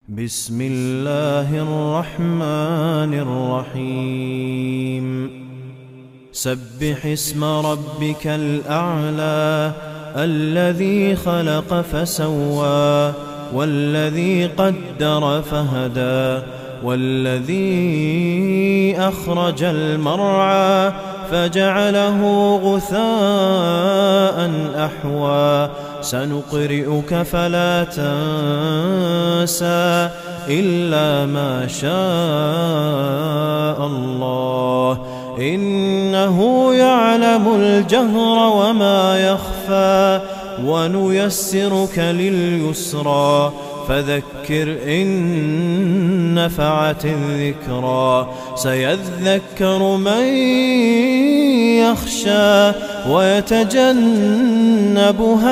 بسم الله الرحمن الرحيم سبح اسم ربك الأعلى الذي خلق فسوى والذي قدر فهدى والذي أخرج المرعى فجعله غثاء أحوى سنقرئك فلا تنسى إلا ما شاء الله إنه يعلم الجهر وما يخفى ونيسرك لليسرى فذكر إن نفعت الذكرى سيذكر من يخشى ويتجنبها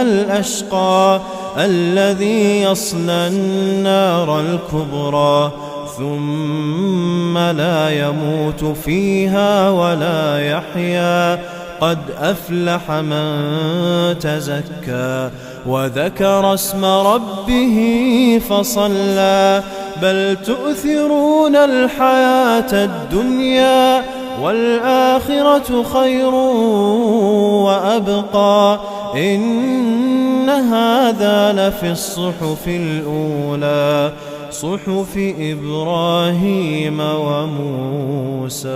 الأشقى الذي يصلى النار الكبرى ثم لا يموت فيها ولا يحيا قد أفلح من تزكى وذكر اسم ربه فصلى بل تؤثرون الحياة الدنيا والآخرة خير وأبقى إن هذا لفي الصحف الأولى صحف إبراهيم وموسى.